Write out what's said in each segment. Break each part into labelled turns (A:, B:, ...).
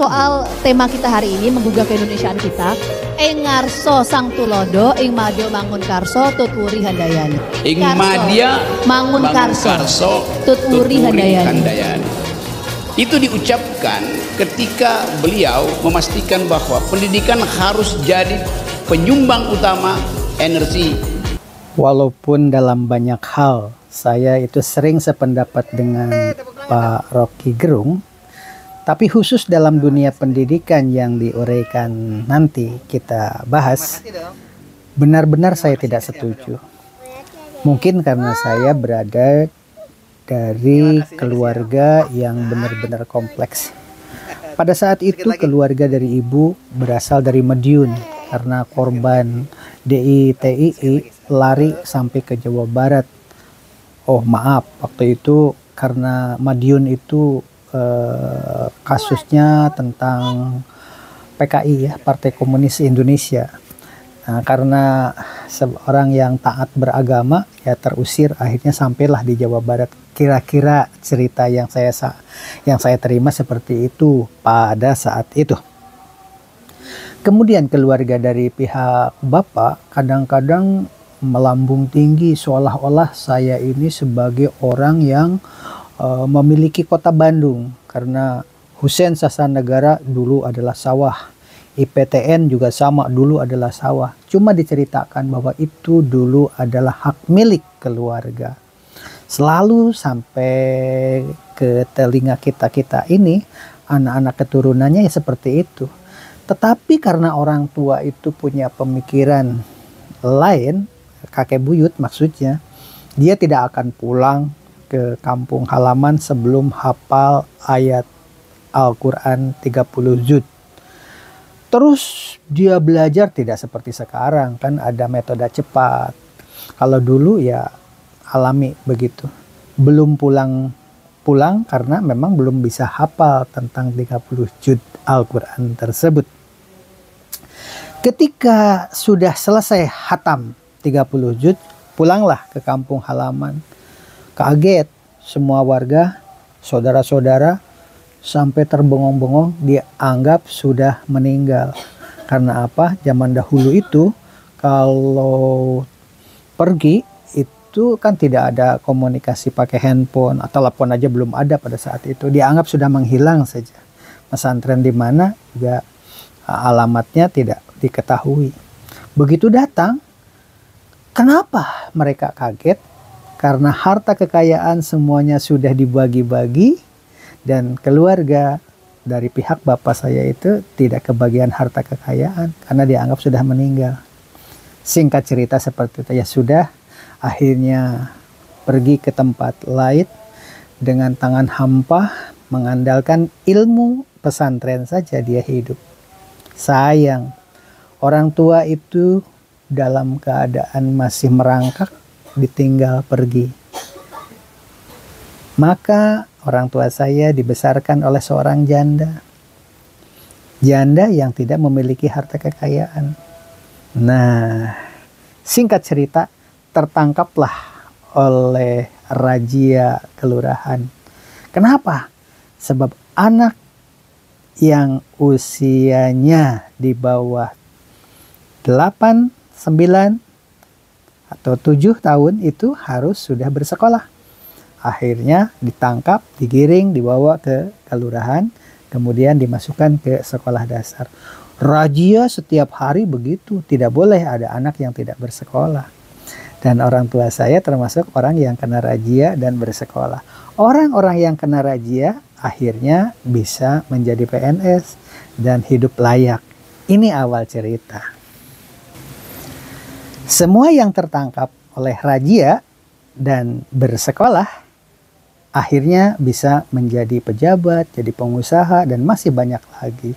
A: Soal tema kita hari ini menggugah keindonesiaan kita. Ing ngarso sang tulodo, ing madya mangun karso, tuturi handayani.
B: Ing madya
A: mangun karso, tuturi handayani.
B: Itu diucapkan ketika beliau memastikan bahwa pendidikan harus jadi penyumbang utama energi.
C: Walaupun dalam banyak hal saya itu sering sependapat dengan Pak Rocky Gerung, tapi khusus dalam dunia pendidikan yang diuraikan nanti kita bahas, benar-benar saya tidak setuju. Mungkin karena saya berada dari keluarga yang benar-benar kompleks. Pada saat itu keluarga dari ibu berasal dari Madiun karena korban DITII lari sampai ke Jawa Barat. Oh maaf, waktu itu karena Madiun itu kasusnya tentang PKI ya, Partai Komunis Indonesia. Nah, karena seorang yang taat beragama ya terusir, akhirnya sampailah di Jawa Barat. Kira-kira cerita yang saya terima seperti itu pada saat itu. Kemudian keluarga dari pihak bapak kadang-kadang melambung tinggi seolah-olah saya ini sebagai orang yang memiliki kota Bandung karena Hussein Sassanegara dulu adalah sawah, IPTN juga sama dulu adalah sawah. Cuma diceritakan bahwa itu dulu adalah hak milik keluarga. Selalu sampai ke telinga kita ini, anak-anak keturunannya ya seperti itu. Tetapi karena orang tua itu punya pemikiran lain, kakek buyut maksudnya, dia tidak akan pulang ke kampung halaman sebelum hafal ayat Al-Quran 30 juz. Terus dia belajar tidak seperti sekarang, kan ada metode cepat. Kalau dulu ya alami begitu. Belum pulang karena memang belum bisa hafal tentang 30 juz Al-Quran tersebut. Ketika sudah selesai hatam 30 juz, pulanglah ke kampung halaman. Kaget semua warga, saudara-saudara, sampai terbengong-bengong, dia anggap sudah meninggal. Karena apa? Zaman dahulu itu kalau pergi itu kan tidak ada komunikasi pakai handphone, atau telepon aja belum ada pada saat itu. Dianggap sudah menghilang saja. Pesantren di mana juga alamatnya tidak diketahui. Begitu datang, kenapa mereka kaget? Karena harta kekayaan semuanya sudah dibagi-bagi dan keluarga dari pihak bapak saya itu tidak kebagian harta kekayaan karena dianggap sudah meninggal. Singkat cerita seperti itu ya sudah, akhirnya pergi ke tempat lain dengan tangan hampa mengandalkan ilmu pesantren saja dia hidup. Sayang, orang tua itu dalam keadaan masih merangkak ditinggal pergi. Maka orang tua saya dibesarkan oleh seorang janda. Janda yang tidak memiliki harta kekayaan. Nah, singkat cerita, tertangkaplah oleh razia kelurahan. Kenapa? Sebab anak yang usianya di bawah 8, 9 atau 7 tahun itu harus sudah bersekolah. Akhirnya ditangkap, digiring, dibawa ke kelurahan, kemudian dimasukkan ke sekolah dasar. Razia setiap hari begitu, tidak boleh ada anak yang tidak bersekolah. Dan orang tua saya termasuk orang yang kena razia dan bersekolah. Orang-orang yang kena razia akhirnya bisa menjadi PNS dan hidup layak. Ini awal cerita. Semua yang tertangkap oleh razia dan bersekolah akhirnya bisa menjadi pejabat, jadi pengusaha, dan masih banyak lagi.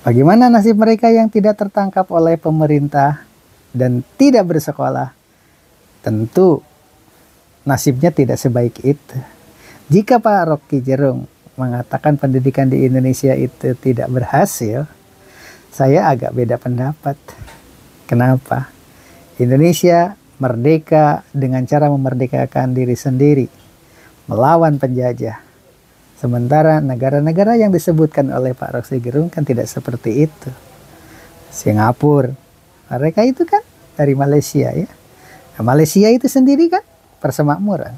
C: Bagaimana nasib mereka yang tidak tertangkap oleh pemerintah dan tidak bersekolah? Tentu nasibnya tidak sebaik itu. Jika Pak Rocky Gerung mengatakan pendidikan di Indonesia itu tidak berhasil, saya agak beda pendapat. Kenapa? Indonesia merdeka dengan cara memerdekakan diri sendiri, melawan penjajah. Sementara negara-negara yang disebutkan oleh Pak Rocky Gerung kan tidak seperti itu. Singapura, mereka itu kan dari Malaysia ya. Nah, Malaysia itu sendiri kan persemakmuran.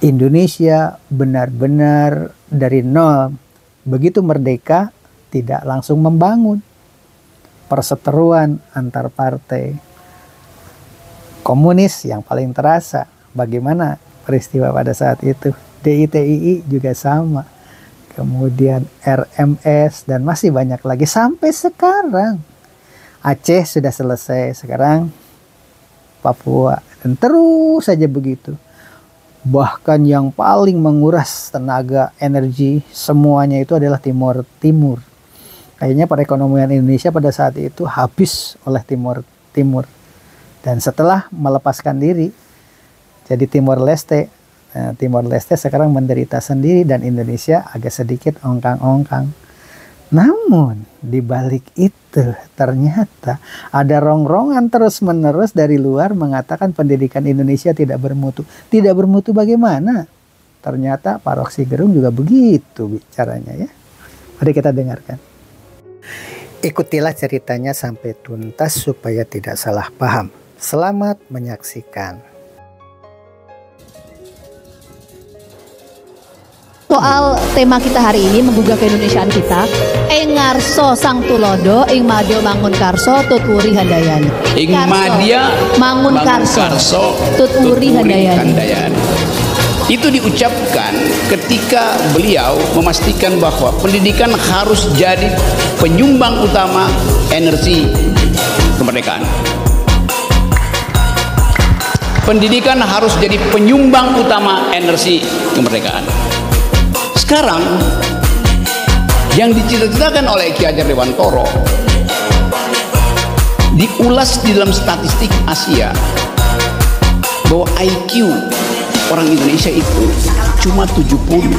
C: Indonesia benar-benar dari nol, begitu merdeka tidak langsung membangun. Perseteruan antar partai. Komunis yang paling terasa. Bagaimana peristiwa pada saat itu? DITII juga sama. Kemudian RMS dan masih banyak lagi sampai sekarang. Aceh sudah selesai, sekarang Papua dan terus saja begitu. Bahkan yang paling menguras tenaga, energi semuanya itu adalah Timur Timur. Kayaknya perekonomian Indonesia pada saat itu habis oleh Timur Timur. Dan setelah melepaskan diri jadi Timor Leste, Timor Leste sekarang menderita sendiri dan Indonesia agak sedikit ongkang-ongkang. Namun di balik itu ternyata ada rongrongan terus-menerus dari luar mengatakan pendidikan Indonesia tidak bermutu. Tidak bermutu bagaimana? Ternyata Pak Rocky Gerung juga begitu bicaranya ya. Mari kita dengarkan. Ikutilah ceritanya sampai tuntas supaya tidak salah paham. Selamat menyaksikan.
A: Soal tema kita hari ini menggugah keindonesiaan kita. Ngarso sang tulodo ing madya mangun karso tuturi handayani.
B: Ing madya
A: mangun karso tuturi handayani.
B: Itu diucapkan ketika beliau memastikan bahwa pendidikan harus jadi penyumbang utama energi kemerdekaan. Pendidikan harus jadi penyumbang utama energi kemerdekaan. Sekarang yang dicita-citakan oleh Ki Hajar Dewantoro diulas di dalam statistik Asia bahwa IQ orang Indonesia itu cuma 70.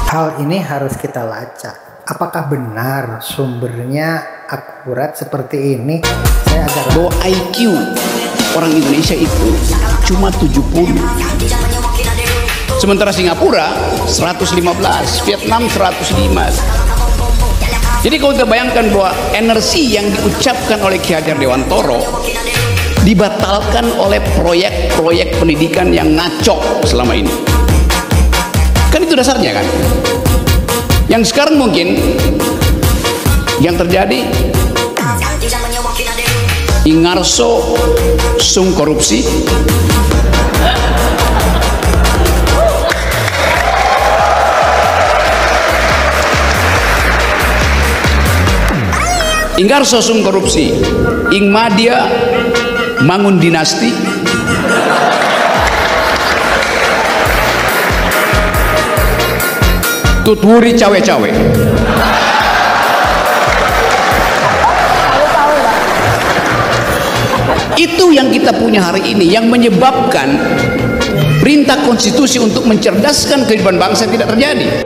C: Hal ini harus kita lacak. Apakah benar sumbernya akurat seperti ini? Saya agak
B: bahwa IQ orang Indonesia itu cuma 70. Sementara Singapura 115, Vietnam 105. Jadi kalau kita bayangkan bahwa energi yang diucapkan oleh Ki Hajar Dewantoro dibatalkan oleh proyek-proyek pendidikan yang ngaco selama ini. Kan itu dasarnya kan. Yang sekarang mungkin yang terjadi Ingarso sung korupsi. Ingarso sung korupsi, ing madya mangun dinasti, tuturi cawe-cawe. Itu yang kita punya hari ini, yang menyebabkan perintah konstitusi untuk mencerdaskan kehidupan bangsa tidak terjadi.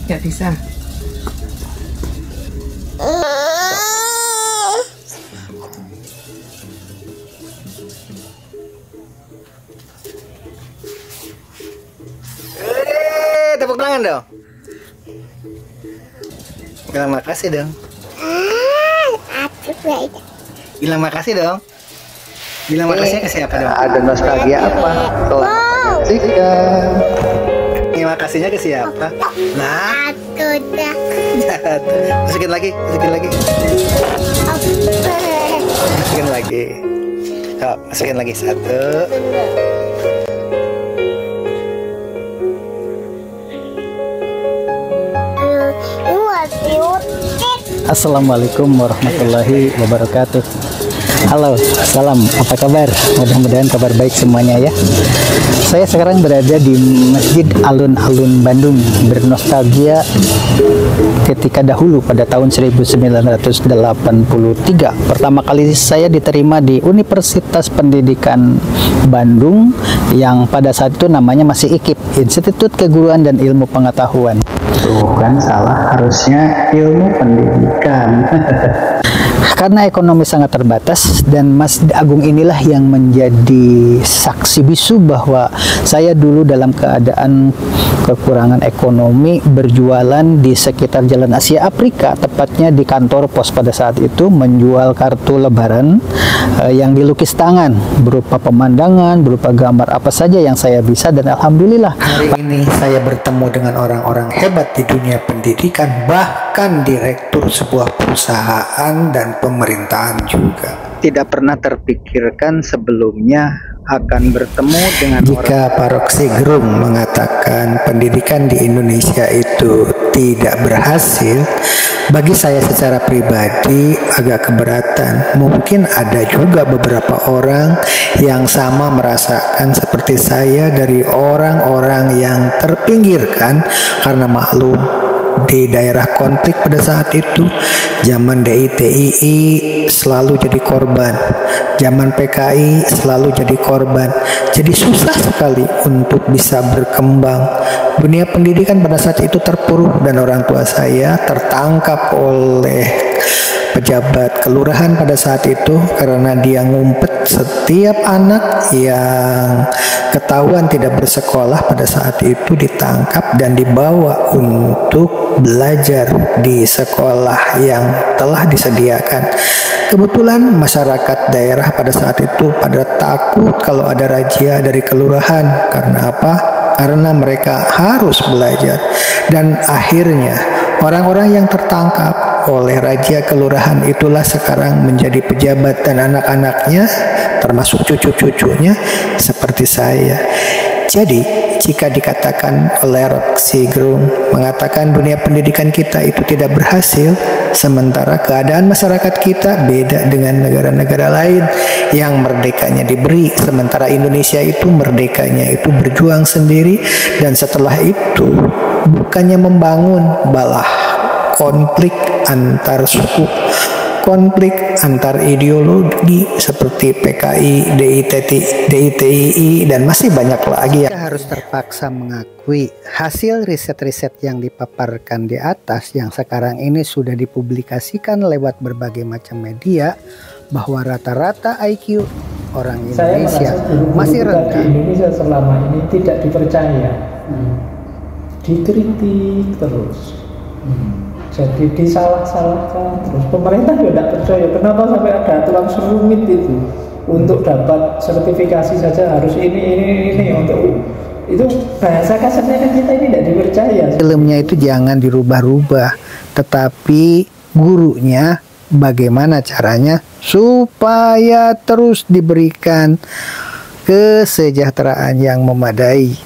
D: Gak bisa.
C: Tepuk tangan dong. Bilang makasih dong. Bilang makasih dong. Bilang makasih ke siapa dong? Ada nostalgia apa? Terima kasihnya ke siapa? Nah, masukin lagi, masukin lagi. Masukin lagi. Oh, masukin lagi satu. Assalamualaikum warahmatullahi wabarakatuh. Halo, salam, apa kabar? Mudah-mudahan kabar baik semuanya ya. Saya sekarang berada di Masjid Alun-Alun Bandung, bernostalgia ketika dahulu pada tahun 1983. Pertama kali saya diterima di Universitas Pendidikan Bandung yang pada saat itu namanya masih IKIP, Institut Keguruan dan Ilmu Pengetahuan. Tuh kan salah, harusnya ilmu pendidikan. Karena ekonomi sangat terbatas dan Mas Agung inilah yang menjadi saksi bisu bahwa saya dulu dalam keadaan kekurangan ekonomi berjualan di sekitar Jalan Asia Afrika, tepatnya di kantor pos pada saat itu, menjual kartu lebaran yang dilukis tangan berupa pemandangan, berupa gambar apa saja yang saya bisa, dan alhamdulillah hari ini saya bertemu dengan orang-orang hebat di dunia pendidikan, bahkan direktur sebuah perusahaan dan pemerintahan juga. Tidak pernah terpikirkan sebelumnya akan bertemu dengan jika Pak Rocky Gerung mengatakan pendidikan di Indonesia itu tidak berhasil. Bagi saya secara pribadi agak keberatan. Mungkin ada juga beberapa orang yang sama merasakan seperti saya, dari orang-orang yang terpinggirkan karena maklum di daerah konflik pada saat itu. Zaman DITII selalu jadi korban, zaman PKI selalu jadi korban. Jadi susah sekali untuk bisa berkembang. Dunia pendidikan pada saat itu terpuruk dan orang tua saya tertangkap oleh pejabat kelurahan pada saat itu karena dia ngumpet setiap anak yang ketahuan tidak bersekolah pada saat itu ditangkap dan dibawa untuk belajar di sekolah yang telah disediakan. Kebetulan masyarakat daerah pada saat itu pada takut kalau ada razia dari kelurahan. Karena apa? Karena mereka harus belajar. Dan akhirnya orang-orang yang tertangkap oleh razia kelurahan itulah sekarang menjadi pejabat, dan anak-anaknya termasuk cucu-cucunya seperti saya. Jadi jika dikatakan oleh Rocky Gerung mengatakan dunia pendidikan kita itu tidak berhasil, sementara keadaan masyarakat kita beda dengan negara-negara lain yang merdekanya diberi, sementara Indonesia itu merdekanya itu berjuang sendiri, dan setelah itu bukannya membangun, malah konflik antar suku, konflik antar ideologi seperti PKI, DITII, dan masih banyak lagi. Kita harus terpaksa mengakui hasil riset-riset yang dipaparkan di atas yang sekarang ini sudah dipublikasikan lewat berbagai macam media, bahwa rata-rata IQ orang Indonesia masih rendah.
D: Di Indonesia selama ini tidak dipercaya, dikritik terus. Jadi disalah-salahkan terus. Pemerintah juga tidak percaya. Kenapa sampai ada aturan serumit itu untuk dapat sertifikasi saja harus ini untuk itu, bahasa kasarnya kan kita ini tidak dipercaya.
C: Filmnya itu jangan dirubah-rubah, tetapi gurunya bagaimana caranya supaya terus diberikan kesejahteraan yang memadai.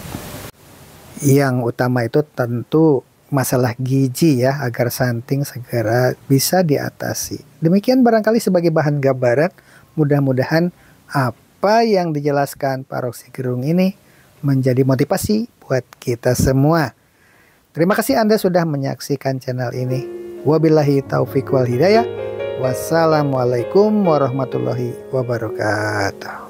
C: Yang utama itu tentu masalah gizi ya, agar stunting segera bisa diatasi. Demikian barangkali sebagai bahan gambaran, mudah-mudahan apa yang dijelaskan Pak Rocky Gerung ini menjadi motivasi buat kita semua. Terima kasih Anda sudah menyaksikan channel ini. Wabillahi taufiq wal hidayah. Wassalamualaikum warahmatullahi wabarakatuh.